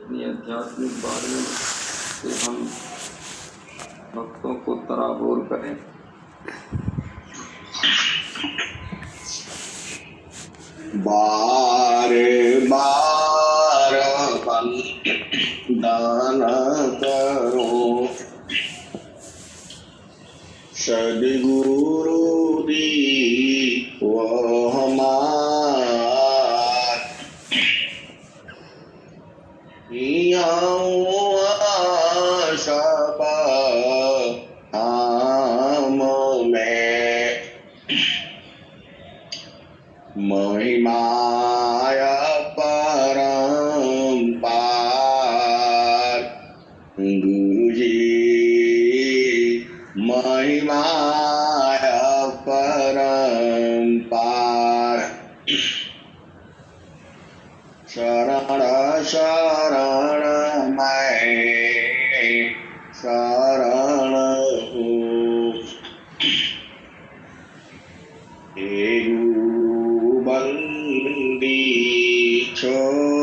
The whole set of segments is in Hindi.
अपनी आध्यात्मिक बाणी से हम भक्तों को तराबोर करें। बार बार वंदन करो सद्गुरु दी वह हमार सब हम में महिमाय परंपार गुरुजी महिमाय परंपार शरण शरण मैं शरण हूँ हे गुरु बंदी छोड़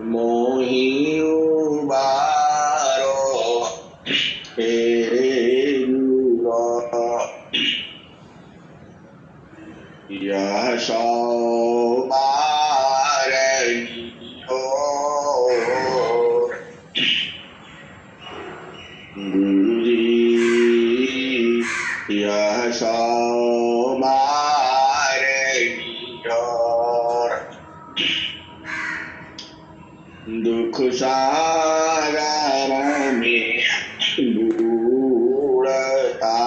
मोहि उबारो हे गुरु यह सौ बार हो गुरुजी यह सौ बार और दुख सागर में बूढ़ता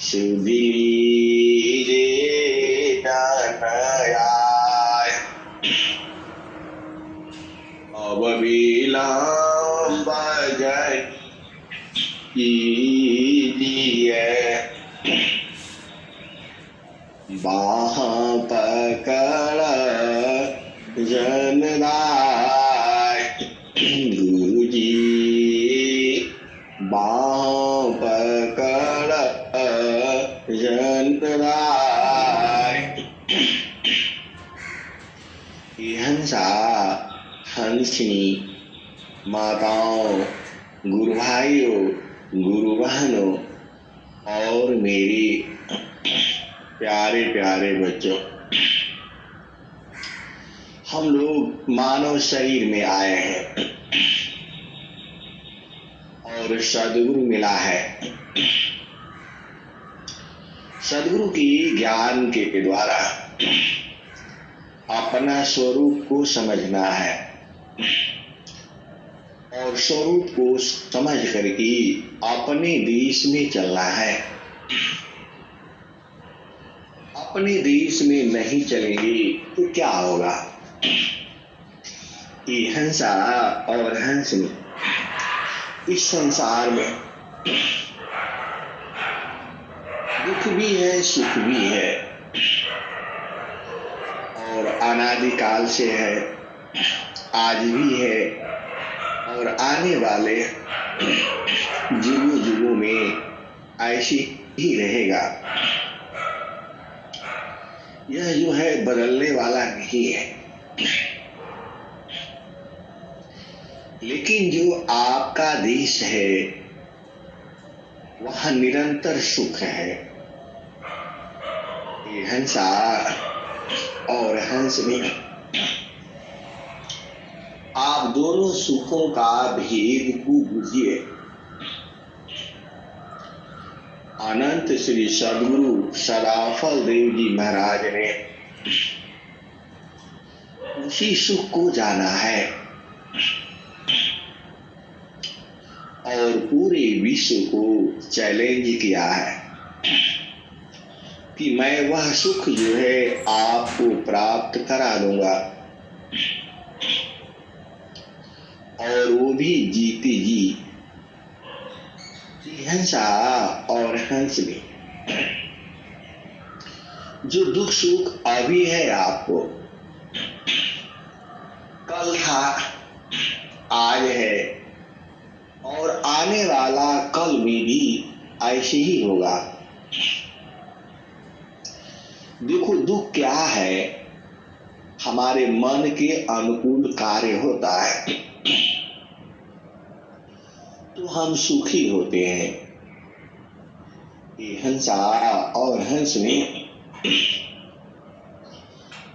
सुधी अब विलंब कीजिए बाह पकड़ जनदाय गुरुजी बाह पकड़ जनदाय हंसा हंसनी माताओं गुरु भाइयों गुरु बहनों और मेरी प्यारे प्यारे बच्चों, हम लोग मानव शरीर में आए हैं और सद्गुरु मिला है। सद्गुरु की ज्ञान के द्वारा अपना स्वरूप को समझना है और स्वरूप को समझ करके अपने देश में चलना है। अपने देश में नहीं चलेंगे तो क्या होगा? ये हंसा और हंसनी इस संसार में दुख भी है सुख भी है और अनादिकाल से है, आज भी है और आने वाले युगों युगों में ऐसी ही रहेगा। यह जो है बदलने वाला नहीं है, लेकिन जो आपका देश है वह निरंतर सुख है। ये हंसा और हंसनी आप दोनों सुखों का भेद को बुझिए। अनंत श्री सद्गुरु सदाफल देव जी महाराज ने उसी सुख को जाना है और पूरे विश्व को चैलेंज किया है कि मैं वह सुख जो है आपको प्राप्त करा दूंगा और वो भी जीते जी। हंसा और हंस में जो दुख सुख अभी है आपको, कल था, आज है और आने वाला कल में भी ऐसे ही होगा। देखो दुख क्या है, हमारे मन के अनुकूल कार्य होता है तो हम सुखी होते हैं। ये हंसा और हंस में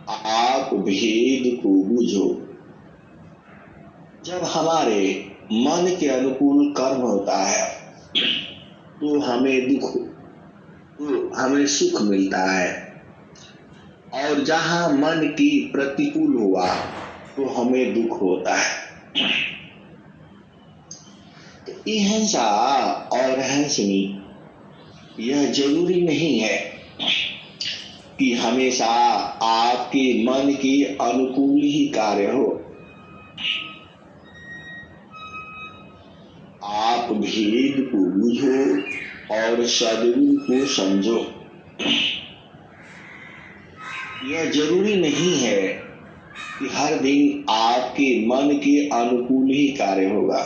आप भेद को बूझो। जब हमारे मन के अनुकूल कर्म होता है तो हमें सुख मिलता है, और जहां मन की प्रतिकूल हुआ तो हमें दुख होता है। तो ये हंसा और हंसनी, यह जरूरी नहीं है कि हमेशा आपके मन के अनुकूल ही कार्य हो। आप भेद को बूझो और सद्गुरु को समझो। यह जरूरी नहीं है कि हर दिन आपके मन के अनुकूल ही कार्य होगा।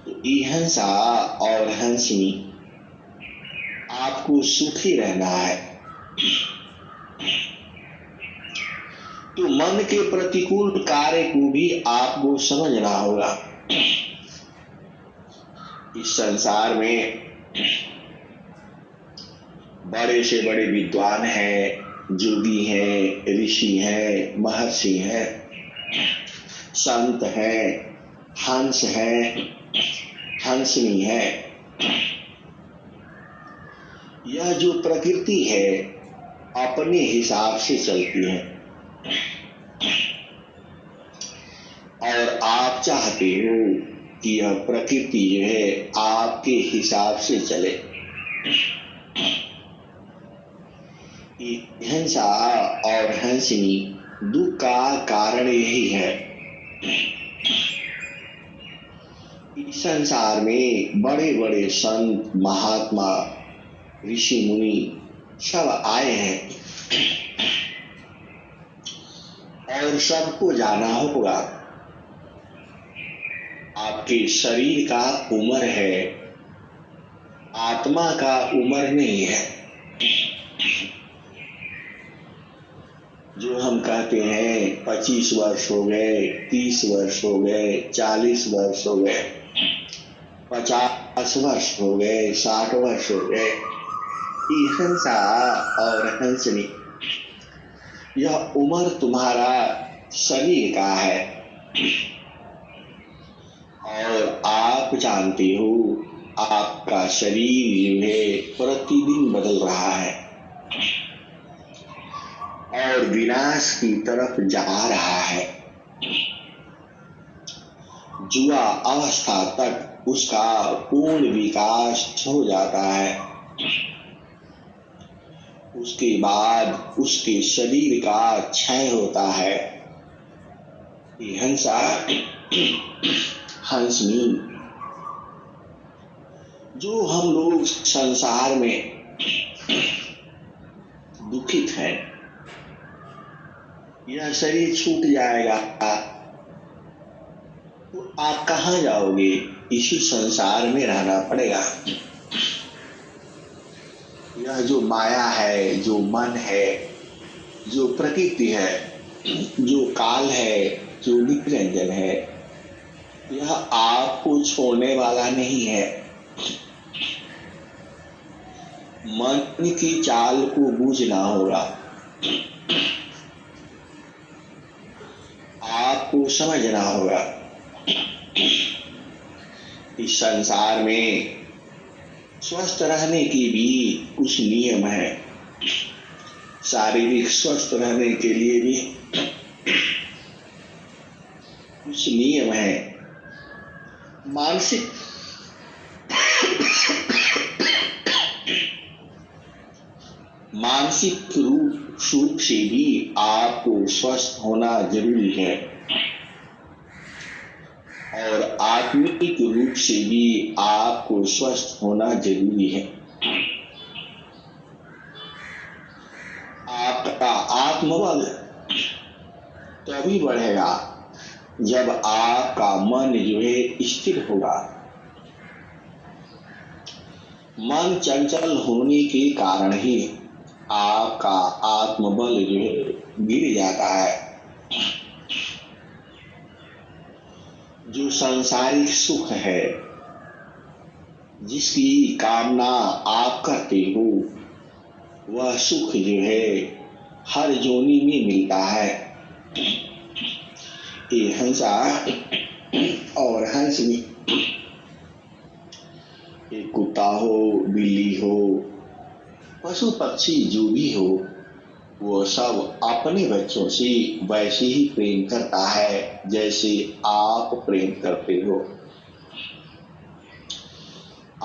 तो ये हंसा और हंसनी, आपको सुखी रहना है तो मन के प्रतिकूल कार्य को भी आपको समझना होगा। इस संसार में बड़े से बड़े विद्वान हैं, जोगी हैं, ऋषि हैं, महर्षि हैं, संत हैं, हंस हैं, हंसनी है। यह जो प्रकृति है अपने हिसाब से चलती है, और आप चाहते हो कि यह प्रकृति जो है आपके हिसाब से चले। हंसा और हंसनी दुख का कारण यही है। इस संसार में बड़े बड़े संत, महात्मा, ऋषि मुनि सब आए हैं, और सबको जाना होगा आपके शरीर का उम्र है, आत्मा का उम्र नहीं है। जो हम कहते हैं 25 वर्ष हो गए, 30 वर्ष हो गए, 40 वर्ष हो गए, 50 वर्ष हो गए, 60 वर्ष हो गए, ये हंसा और हंसनी, यह उम्र तुम्हारा शरीर का है, और आप जानते हो आपका शरीर जो है प्रतिदिन बदल रहा है और विनाश की तरफ जा रहा है। जुआ अवस्था तक उसका पूर्ण विकास हो जाता है, उसके बाद उसके शरीर का क्षय होता है। ये हंसा हंसनी, जो हम लोग संसार में दुखित हैं, यह शरीर छूट जाएगा तो आप कहाँ जाओगे? इसी संसार में रहना पड़ेगा। यह जो माया है, जो मन है, जो प्रकृति है, जो काल है, जो निरंजन है, यह आपको छोड़ने वाला नहीं है। मन की चाल को बूझना होगा, आपको समझना होगा। इस संसार में स्वस्थ रहने की भी कुछ नियम है, शारीरिक स्वस्थ रहने के लिए भी कुछ नियम है, मानसिक रूप से भी आपको स्वस्थ होना जरूरी है, और आत्मिक रूप से भी आपको स्वस्थ होना जरूरी है। आपका आत्मबल तभी बढ़ेगा जब आपका मन जो है स्थिर होगा। मन चंचल होने के कारण ही आपका आत्मबल जो है गिर जाता है। जो सांसारिक सुख है, जिसकी कामना आप करते हो, वह सुख जो है हर जोनी में मिलता है। ये हंसा और हंसनी, ये कुत्ता हो, बिल्ली हो, पशु पक्षी जो भी हो, वो सब अपने बच्चों से वैसे ही प्रेम करता है जैसे आप प्रेम करते हो।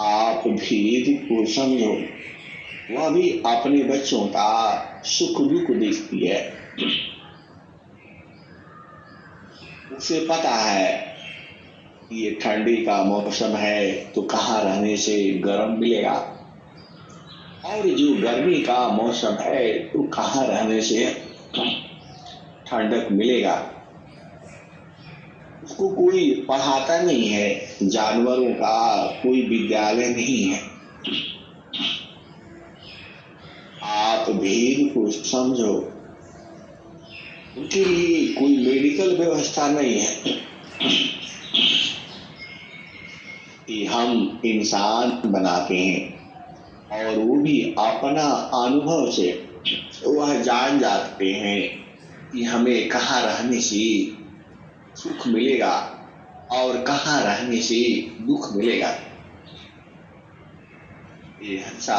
आप भेद को समझो, वह भी अपने बच्चों का सुख दुख देखती है। उसे पता है ये ठंडी का मौसम है तो कहाँ रहने से गर्म मिलेगा, और जो गर्मी का मौसम है तो कहाँ रहने से ठंडक मिलेगा। उसको कोई पढ़ाता नहीं है, जानवरों का कोई विद्यालय नहीं है। आप भेद को समझो, उनके लिए कोई मेडिकल व्यवस्था नहीं है कि हम इंसान बनाते हैं, और वो भी अपना अनुभव से वह जान जाते हैं कि हमें कहाँ रहने से सुख मिलेगा और कहाँ रहने से दुख मिलेगा। ये हंसा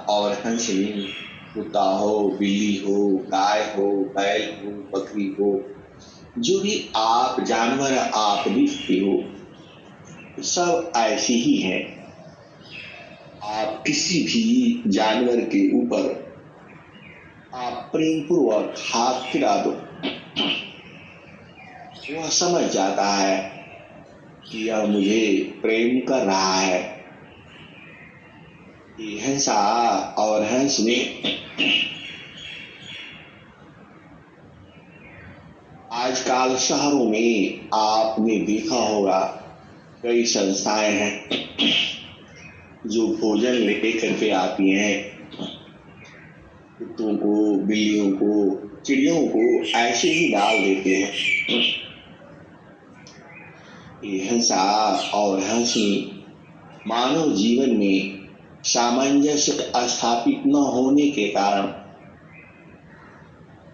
और हंसनी, कुत्ता हो, बिल्ली हो, गाय हो, बैल हो, बकरी हो, जो भी आप जानवर आप दिखते हो, सब ऐसे ही हैं। आप किसी भी जानवर के ऊपर आप प्रेम पूर्वक हाथ फिरा दो, वह समझ जाता है कि यह मुझे प्रेम कर रहा है। ये हंसा और हंसने, आजकल शहरों में आपने देखा होगा कई संस्थाएं हैं जो भोजन लेकर के आती हैं, कुत्तों को, बिल्लियों को, चिड़ियों को ऐसे ही डाल देते हैं। ये हंसा और हंसनी मानव जीवन में सामंजस्य स्थापित न होने के कारण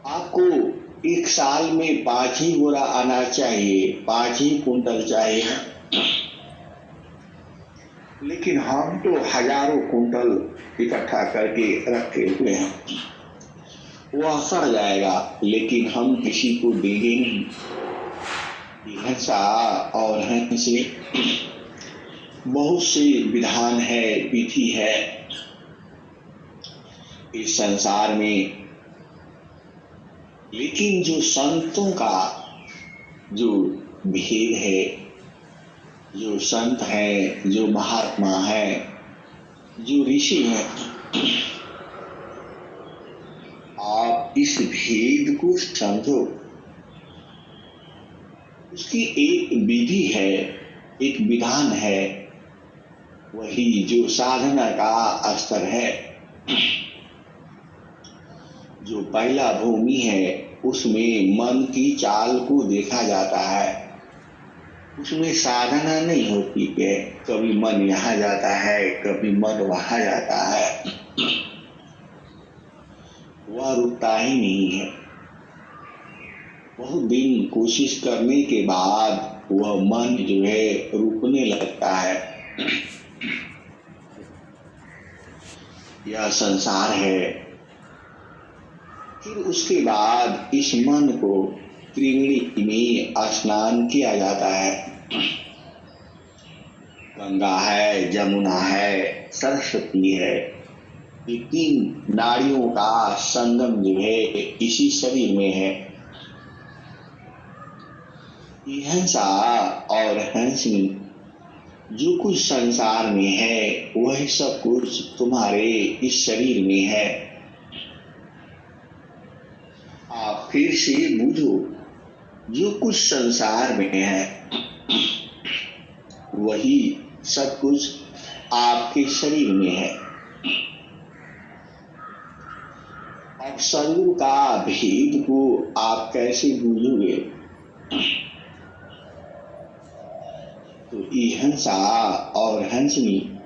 आपको एक साल में 5 ही बोरा अनाज चाहिए, 5 ही कुंटल चाहिए, लेकिन हम तो हजारों कुंटल इकट्ठा करके रखे हुए हैं। वह सड़ जाएगा लेकिन हम किसी को देंगे नहीं। हंसा और हंसनी, बहुत से विधान है, विधि है इस संसार में, लेकिन जो संतों का जो भेद है, जो संत है, जो महात्मा है, जो ऋषि है, आप इस भेद को समझो। उसकी एक विधि है, एक विधान है, वही जो साधना का स्तर है। जो पहला भूमि है उसमें मन की चाल को देखा जाता है, उसमें साधना नहीं होती है। कभी मन यहाँ जाता है, कभी मन वहां जाता है, वह रुकता ही नहीं है। बहुत दिन कोशिश करने के बाद वह मन जो है रुकने लगता है। यह संसार है। फिर उसके बाद इस मन को त्रिवेणी में स्नान किया जाता है। गंगा है, जमुना है, सरस्वती है, ये 3 नाड़ियों का संगम जो है इसी शरीर में है। ये हंसा और हंसनी, जो कुछ संसार में है वही सब कुछ तुम्हारे इस शरीर में है। आप फिर से बूझो, जो कुछ संसार में है वही सब कुछ आपके शरीर में है। सदगुरु का भेद को आप कैसे बूझोगे? तो ये हंसा और हंसनी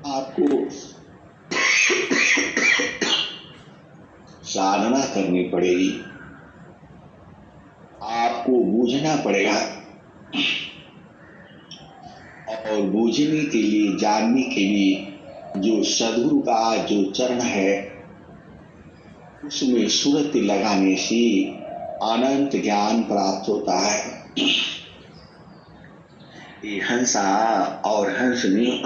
आपको साधना करनी पड़ेगी, आपको बूझना पड़ेगा। और बूझने के लिए, जानने के लिए जो सदगुरु का जो चरण है उसमें सुरति लगाने से अनंत ज्ञान प्राप्त होता है। ये हंसा और हंसनी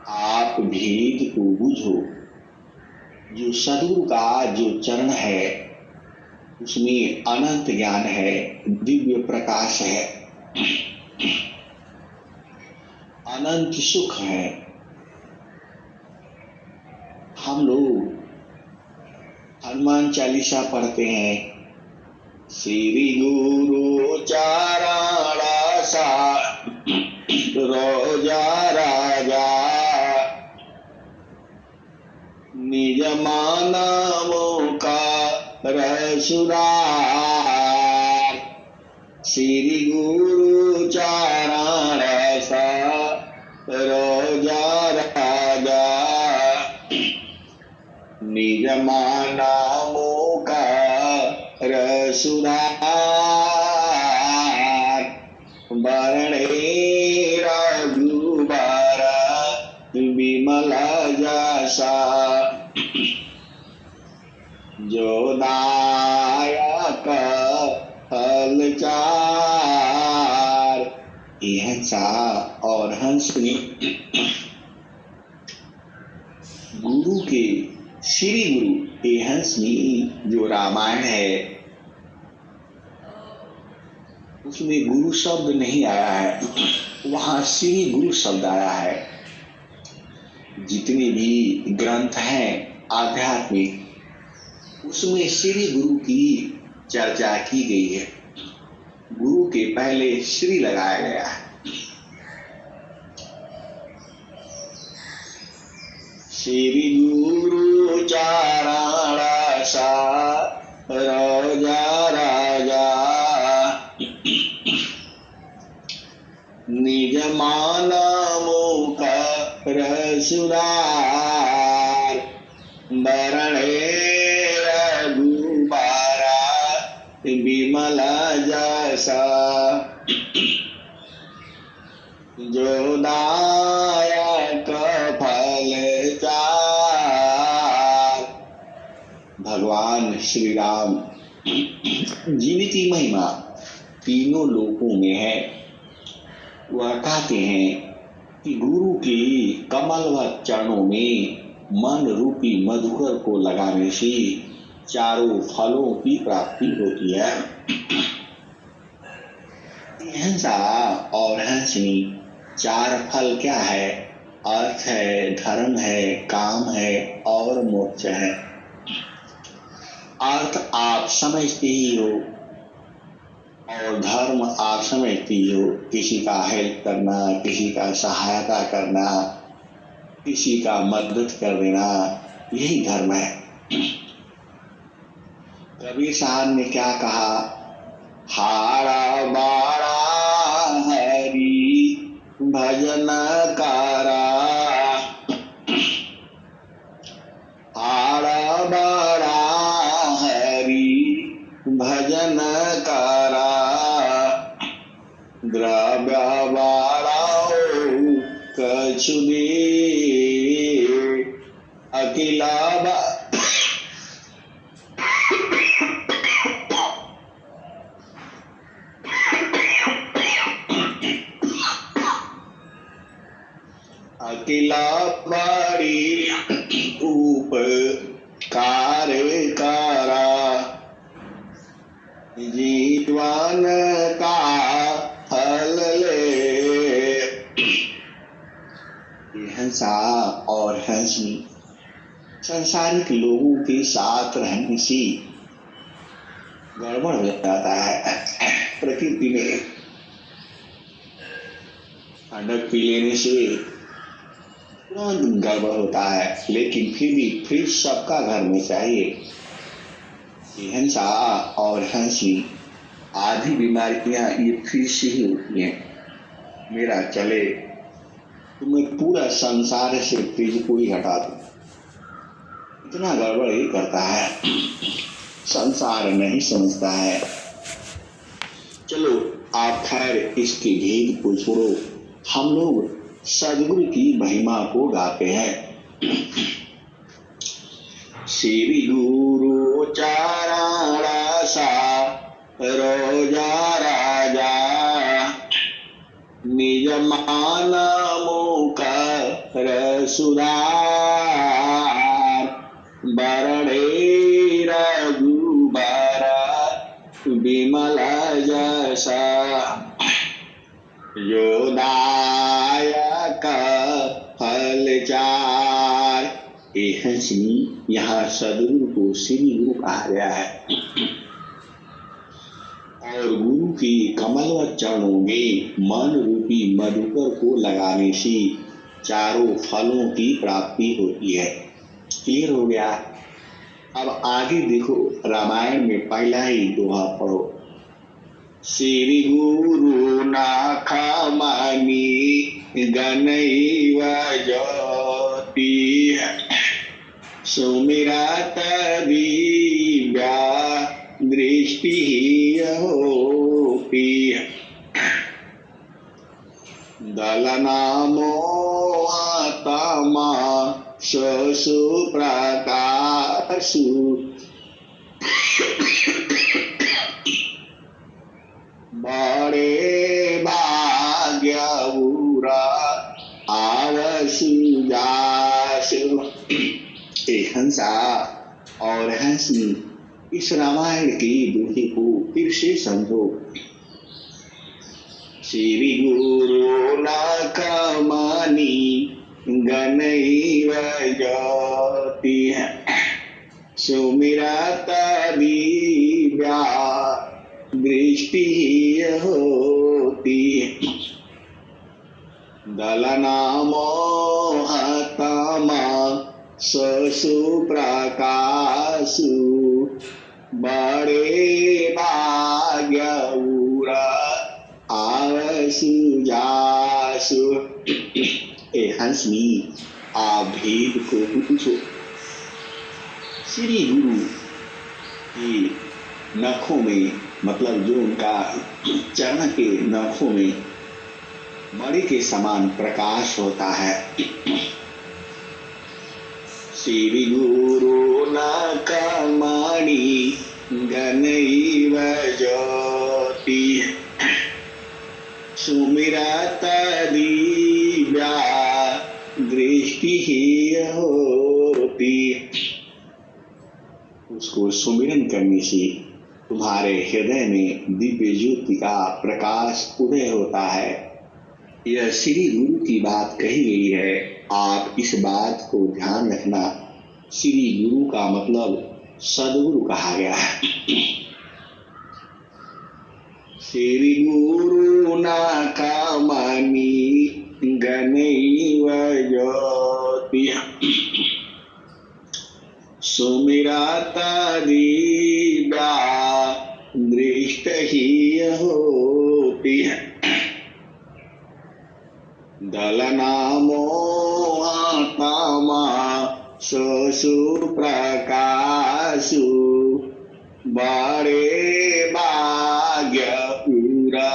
आप भेद को बूझो। जो सदगुरु का जो चरण है उसमें अनंत ज्ञान है, दिव्य प्रकाश है, अनंत सुख है। हम लोग हनुमान चालीसा पढ़ते हैं, श्री गुरु चरण सा रोजा राजा, निज मानव का रसुरार। श्री गुरु चरण सा रोजा राजा, निज मानव का रसुरार। बरणे रघुबर विमल जसा, जो दायक फल चार। ये हंसा और हंसनी गुरु के, श्री गुरु। ये हंसनी जो रामायण है उसमें गुरु शब्द नहीं आया है, वहां श्री गुरु शब्द आया है। जितने भी ग्रंथ हैं आध्यात्मिक उसमें श्री गुरु की चर्चा की गई है। गुरु के पहले श्री लगाया गया है। श्री गुरु चरण सा रोजा राजा, निज मानव का रसुरार। बरणे रघुबारा विमल जसा, जो दायक फल चार। भगवान श्री राम जिनकी महिमा तीनों लोकों में है, वह कहते हैं कि गुरु के कमलवत चरणों में मन रूपी मधुकर को लगाने से चारों फलों की प्राप्ति होती है। हंसा और हंसनी चार फल क्या है? अर्थ है, धर्म है, काम है और मोक्ष है। अर्थ आप समझते ही हो और धर्म आप समझते ही हो, किसी का हेल्प करना, किसी का सहायता करना, किसी का मदद कर देना, यही धर्म है। कबीर साहब ने क्या कहा? हारा बाड़ा हरि भजन करा, हारा बाड़ा हरि भजन करा, द्रव्य बाड़ाओ कछु दे अकेला अकेला बाड़ी उपकार करा, जीवन का फल ले। हंसा और हंसनी संसारिक लोगों के साथ रहने से गड़बड़ हो जाता है। प्रकृति में ठंडक पी लेने से तुरंत गड़बड़ होता है, लेकिन फिर भी फिर सबका घर में चाहिए। ये हिंसा और हंसी आधी बीमारियां ये फिर से ही होती हैं। मेरा चले तो मैं पूरा संसार से फ्रिज को ही हटा दूं। इतना गड़बड़ ही करता है, संसार नहीं समझता है। चलो आप खैर इसके भेद को छोड़ो, हम लोग सदगुरु की महिमा को गाते हैं। श्री गुरु चारण सा रोजा राजा, निज मान मुख सुधार, बरणे रघुबर विमल जसा, योदायक फल चार। यहाँ सदगुरु को श्री गुरु कहा गया है और गुरु की कमलवत चरणों में मन रूपी मधुकर को लगाने से चारों फलों की प्राप्ति होती है। क्लियर हो गया? अब आगे देखो, रामायण में पहला ही दोहा पढ़ो। श्री गुरु नाथ मणि गनैव ज्योति, सुमिरत दिव्या दृष्टि होती, दलना मोहतमा शशु प्रकाशु, बड़े भाग्य बुरा आवसु जासु। हंसा और हंसी इस रामायण की दोहे को फिर से समझो। श्री गुरु नाथ मणि गनैव ज्योति, सुमिरत दिव्या दृष्टि होती, दलना मोहतमा शशु प्रकाशु, बड़े भाग्य उरा आवसु जासु। हंसनी आप भेद को पूछो। श्री गुरु की नखों में, मतलब जो उनका चरण के नखों में मणि के समान प्रकाश होता है। श्री गुरु नाथ मणि गनैव ज्योति, सुमिरत दिव्या दृष्टि होती। उसको सुमिरन करने से तुम्हारे हृदय में दिव्य ज्योति का प्रकाश उदय होता है। यह श्री गुरु की बात कही गई है। आप इस बात को ध्यान रखना। श्री गुरु का मतलब सदगुरु कहा गया है। श्री गुरु नाथ मणि गनैव ज्योति, सुमिरत दिव्या दृष्टि होती, दलना मोहतमा शशु प्रकाशु, बड़े भाग्य पूरा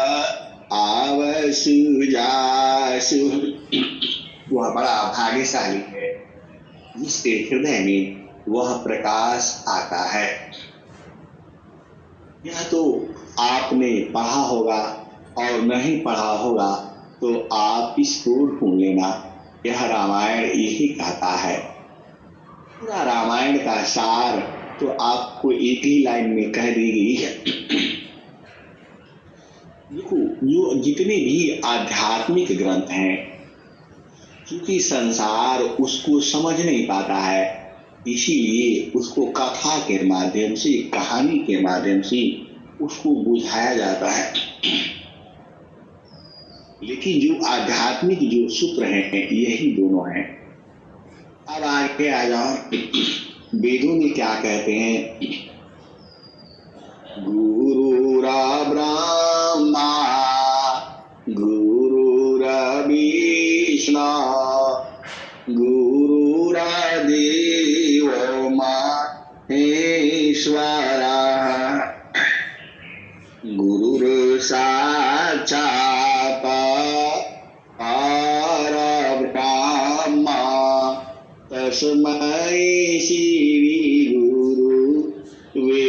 आवसु जासु। वह बड़ा भाग्यशाली है जिसके हृदय में वह प्रकाश आता है। यह तो आपने पढ़ा होगा और नहीं पढ़ा होगा तो आप इसको ढूंढ लेना। यह रामायण यही कहता है। पूरा रामायण का सार तो आपको एक ही लाइन में कह दी गई है। देखो, जो जितने भी आध्यात्मिक ग्रंथ हैं, क्योंकि संसार उसको समझ नहीं पाता है, इसीलिए उसको कथा के माध्यम से, कहानी के माध्यम से उसको बुझाया जाता है। लेकिन जो आध्यात्मिक जो सूत्र हैं यही दोनों हैं। अब आगे आ जाओ, वेदों में क्या कहते हैं? गुरुरा ब्रह्मा गुरुर्विष्णु गुरुर्देवो महेश्वरः गुरुर्साक्षात् परब्रह्म तस्मै श्री गुरुवे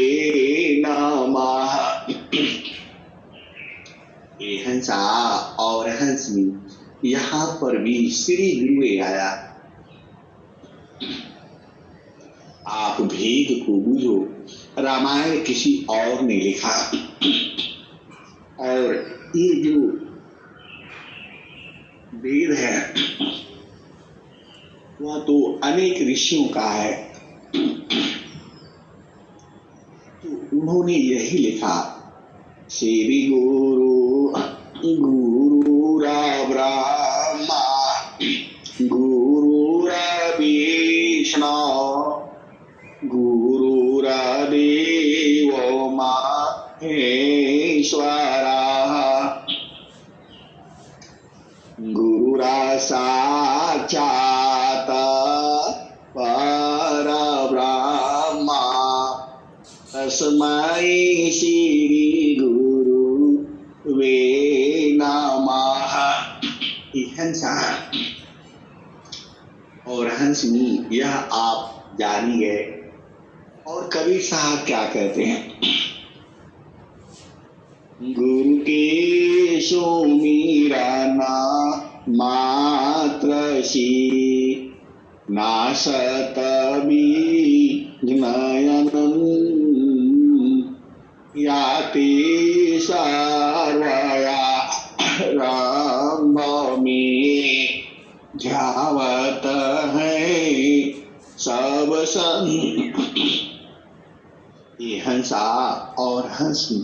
नमः। ये हंसा और हंसनी, यहाँ पर भी श्री गुरुवे आया। आप भेद को बूझो, रामायण किसी और ने लिखा, और ये जो वेद है वह तो अनेक ऋषियों का है, तो उन्होंने यही लिखा, श्री गुरु गुरुरा ब्रह्मा गुरुर्विष्णु गुरुर्देवो महेश्वरः गुरुरासाक्षात् परब्रह्म तस्मै श्री गुरुवे नमः। हंसा और हंसनी, यह आप जानी गए। और कबीर साहब क्या कहते हैं? गुरु के सुमिरना मात्र सी नासत विघ्नयन् याति सर्वया राम में ध्यावत है सब सन। ये हंसा और हंसी,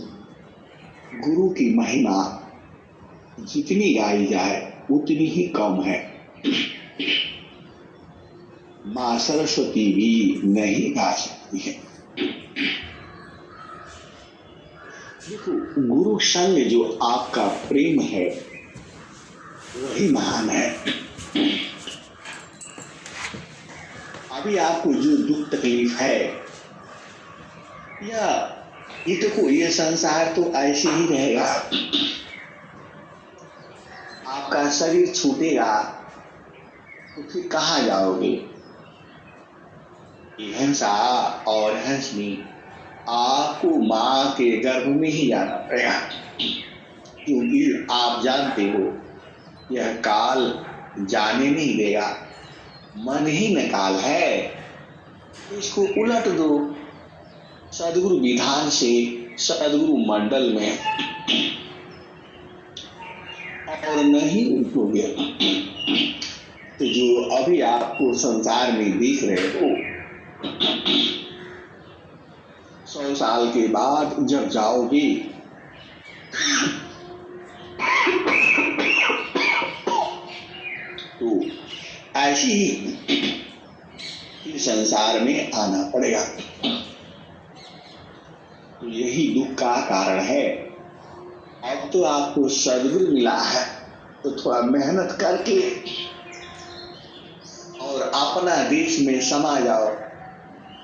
गुरु की महिमा जितनी गाई जाए उतनी ही कम है। मां सरस्वती भी नहीं गा सकती है। देखो, गुरु संग जो आपका प्रेम है वही महान है। अभी आपको जो दुख तकलीफ है, या ये देखो, ये संसार तो ऐसे ही रहेगा। आपका शरीर छूटेगा तो फिर कहाँ जाओगे? हंसा और हंसनी, आपको माँ के गर्भ में ही जाना पड़ेगा, क्योंकि आप जानते हो यह काल जाने नहीं देगा। मन ही में काल है, इसको उलट दो सदगुरु विधान से, सदगुरु मंडल में, और नहीं उठोगे तो जो अभी आपको संसार में दिख रहे हो, 100 साल के बाद जब जाओगे तो ऐसी ही संसार में आना पड़ेगा। तो यही दुख का कारण है। अब तो आपको सद्गुरु मिला है, तो थोड़ा मेहनत करके और अपना देश में समा जाओ,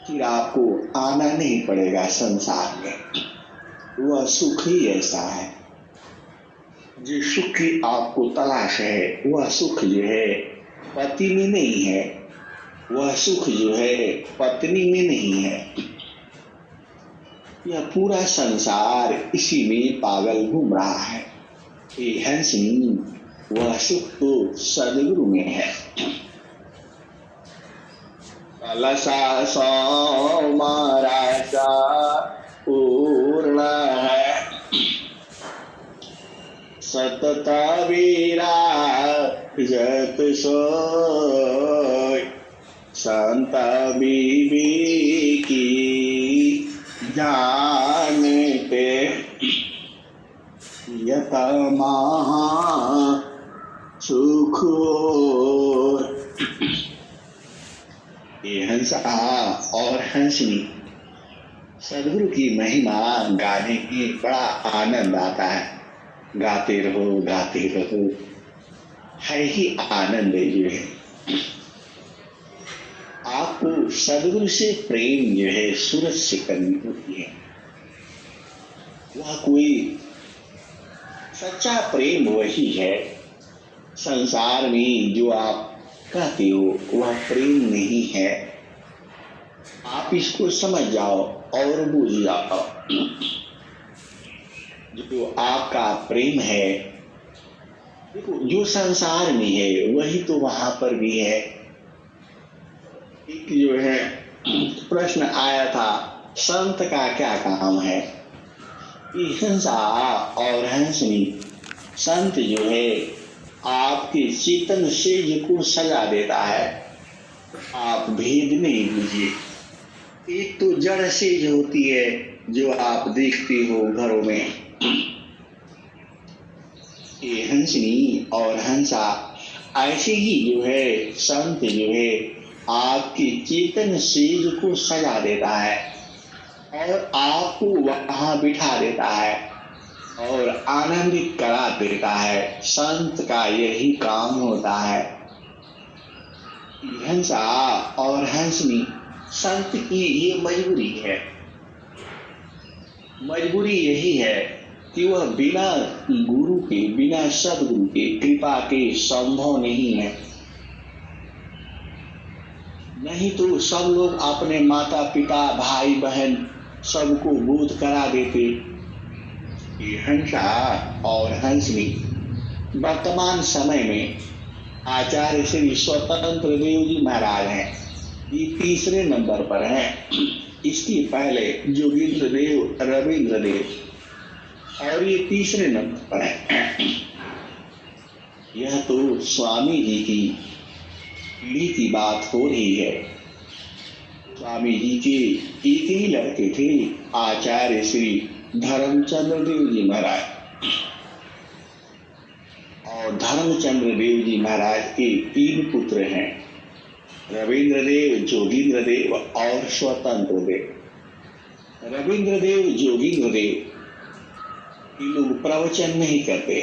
फिर आपको आना नहीं पड़ेगा संसार में। वह सुख ही ऐसा है। जो सुख की आपको तलाश है, वह सुख जो है पति में नहीं है, वह सुख जो है पत्नी में नहीं है। यह पूरा संसार इसी में पागल घूम रहा है। ये हंसनी, वह सुख तो सदगुरु में है। कलशा सोमराशा पूर्ण है, सतत विराजत सोय, संत विवेकी जानते, यत महा सुख। हंसा और हंसनी, सदगुरु की महिमा गाने में बड़ा आनंद आता है। गाते रहो, है ही आनंद जो है। आपको सदगुरु से प्रेम जो है सूरज से करनी होती है। वह कोई सच्चा प्रेम वही है। संसार में जो आप कहते हो वह प्रेम नहीं है। आप इसको समझ जाओ और बुझ जाओ। जो आपका प्रेम है, देखो जो संसार में है वही तो वहां पर भी है। एक जो है प्रश्न आया था, संत का क्या काम है? हंसा और हंसनी, संत जो है आपके चेतन सेज को सजा देता है। आप भेद नहीं बुझिए। एक तो जड़ सेज होती है जो आप देखते हो घरों में। ये हंसनी और हंसा ऐसे ही जो है संत जो है आपके चेतन सेज को सजा देता है और आपको वहां बिठा देता है और आनंदित करा देता है। संत का यही काम होता है। हंसा और हंसनी, संत की ये मजबूरी है। मजबूरी यही है कि वह बिना गुरु के, बिना सदगुरु के कृपा के संभव नहीं है। नहीं तो सब लोग अपने माता पिता भाई बहन सबको बोध करा देते। ये हंसा और हंसनी वर्तमान समय में आचार्य श्री स्वतंत्र देव जी महाराज हैं। ये तीसरे नंबर पर हैं। इसके पहले जोगींद्र देव, रविंद्र देव और ये तीसरे नंबर पर है। यह तो स्वामी जी की पीढ़ी की बात हो रही है। स्वामी जी के एक ही लड़के थे, आचार्य श्री धर्मचंद्र देव जी महाराज। और धर्मचंद्र देव जी महाराज के 3 पुत्र हैं, रविंद्र देव, जोगींद्र देव और स्वतंत्र देव। रविंद्र देव, जोगींद्र देव ये लोग प्रवचन नहीं करते।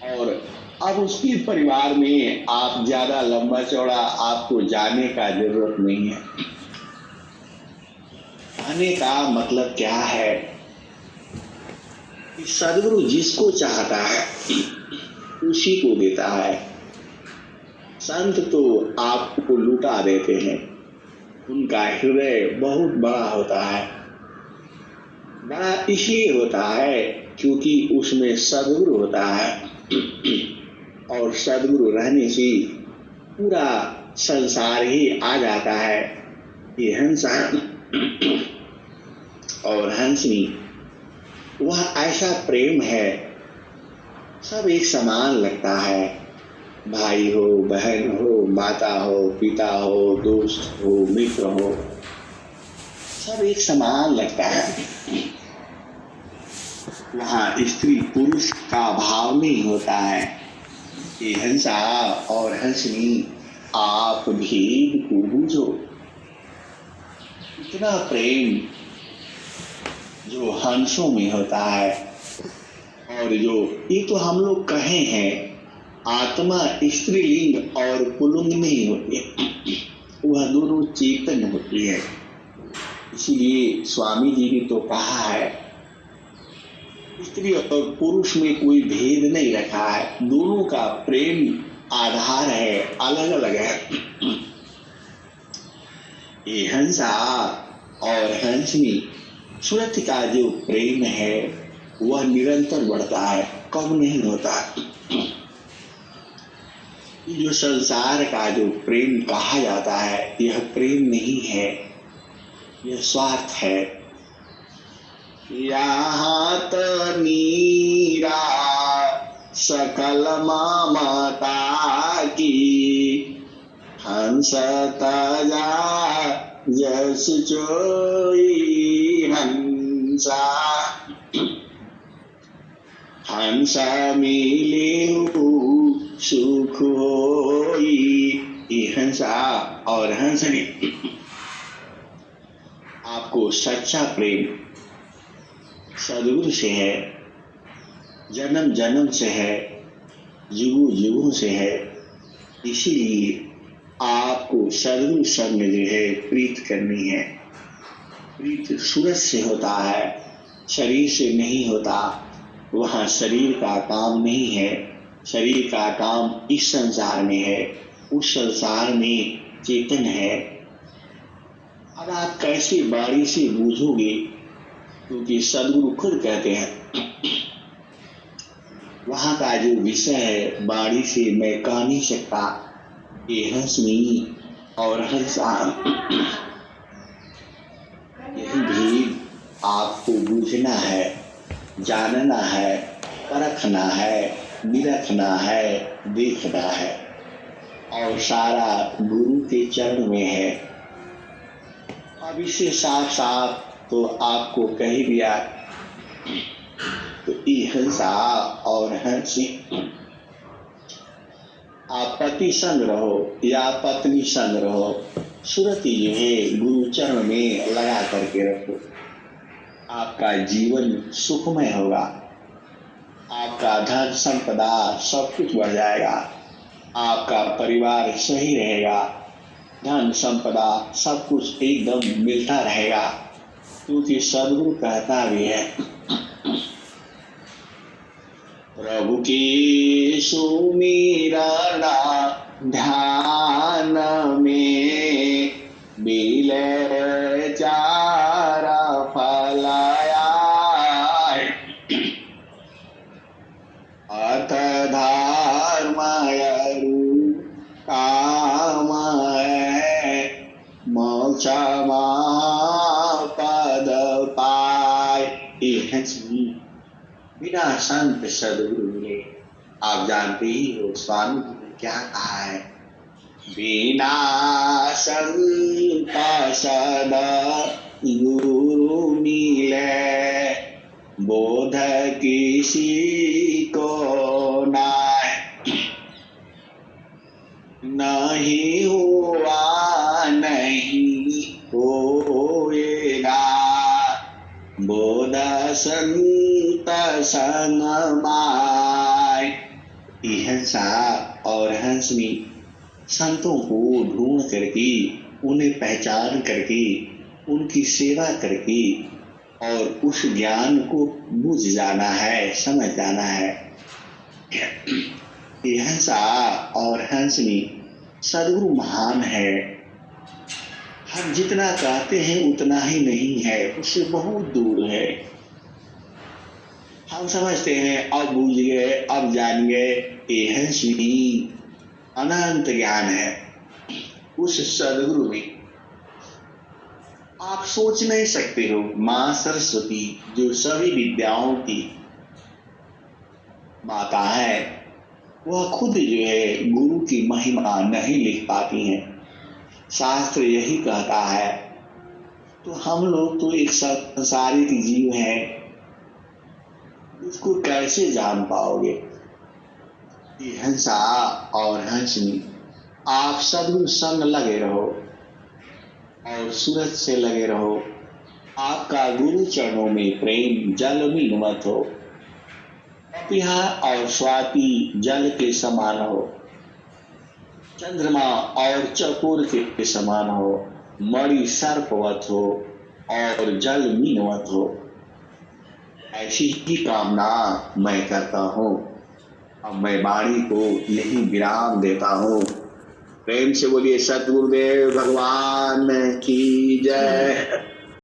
और अब उसके परिवार में आप ज्यादा लंबा चौड़ा आपको जाने का जरूरत नहीं है। कहने का मतलब क्या है कि सदगुरु जिसको चाहता है उसी को देता है। संत तो आपको लुटा देते हैं। उनका हृदय बहुत बड़ा होता है। बड़ा इसलिए होता है क्योंकि उसमें सदगुरु होता है और सदगुरु रहने से पूरा संसार ही आ जाता है। ये हंसा और हंसनी वह ऐसा प्रेम है, सब एक समान लगता है। भाई हो, बहन हो, माता हो, पिता हो, दोस्त हो, मित्र हो, सब एक समान लगता है। वहां स्त्री पुरुष का भाव नहीं होता है। ये हंसा और हंसनी आप भेद को बूझो। इतना प्रेम जो हंसों में होता है और जो ये तो हम लोग कहे हैं आत्मा स्त्रीलिंग और पुल्लिंग नहीं होती है, वह दोनों चेतन होती है। इसीलिए स्वामी जी ने तो कहा है स्त्री और पुरुष में कोई भेद नहीं रखा है, दोनों का प्रेम आधार है, अलग अलग है। ये हंसा और हंसनी सूरत का जो प्रेम है वह निरंतर बढ़ता है, कम नहीं होता। जो संसार का जो प्रेम कहा जाता है यह प्रेम नहीं है, यह स्वार्थ है। यहाँ तो मीरा सकल ममता की हंस तजा जस चोई हंसा, हंस मिले सुख होई ये हंसा और हंसनी आपको सच्चा प्रेम सदगुरु से है, जन्म जन्म से है, युगों युगों से है। इसीलिए आपको सदगुरु संग जो है प्रीत करनी है। प्रीत सूरज से होता है, शरीर से नहीं होता। वहाँ शरीर का काम नहीं है, शरीर का काम इस संसार में है, उस संसार में चेतन है। अब आप कैसे बारी से बूझोगे, क्योंकि सदगुरु खुद कहते हैं वहाँ का जो विषय है बारी से मैं कह नहीं सकता। ये हंसनी और हंसा यही भी आपको बूझना है, जानना है, परखना है, निरखना है, देखना है, और सारा गुरु के चरण में है। अब इसे साफ साफ तो आपको कह ही दिया। तो ये हंसा और हंसी, आप पति संग रहो या पत्नी संग रहो, सुरति जो है गुरु चरण में लगा करके रखो। आपका जीवन सुखमय होगा, आपका धन संपदा सब कुछ बढ़ जाएगा, आपका परिवार सही रहेगा, धन संपदा सब कुछ एकदम मिलता रहेगा। क्योंकि सदगुरु कहता भी है प्रभु की सुमिरना ध्यान में मिले चारा फलाया अथ धर्मयरु काम है मोक्ष पद पाए। बिना संत सदगुरु मिले, आप जानते ही हो स्वामी जी ने क्या कहा है, बिना संत सदगुरु मिले बोध किसी को नहीं हुआ नहीं होएगा, बोध संत संग माय। हंसा और हंसनी संतों को ढूंढ करके, उन्हें पहचान करके, उनकी सेवा करके और उस ज्ञान को बुझ जाना है, समझ जाना है। ये हंसा और हंसनी सदगुरु महान है। हम जितना कहते हैं उतना ही नहीं है, उससे बहुत दूर है। हम समझते हैं अब बूझ गए, अब जान गए। ये हंसनी अनंत ज्ञान है उस सदगुरु में। आप सोच नहीं सकते हो, मां सरस्वती जो सभी विद्याओं की माता है, वह खुद जो है गुरु की महिमा नहीं लिख पाती हैं। शास्त्र यही कहता है। तो हम लोग तो एक संसारिक जीव हैं, उसको कैसे जान पाओगे। ये हंसा और हंसनी, आप सदगुरु संग लगे रहो और सूरज से लगे रहो। आपका गुरु चरणों में प्रेम जल में मत हो, पिहा और स्वाति जल के समान हो, चंद्रमा और चकोर के समान हो, मणि सर्पवत हो और जल मीनवत हो। ऐसी ही कामना मैं करता हूँ। अब मैं वाणी को यही विराम देता हूँ। प्रेम से बोलिए सतगुरुदेव भगवान की जय।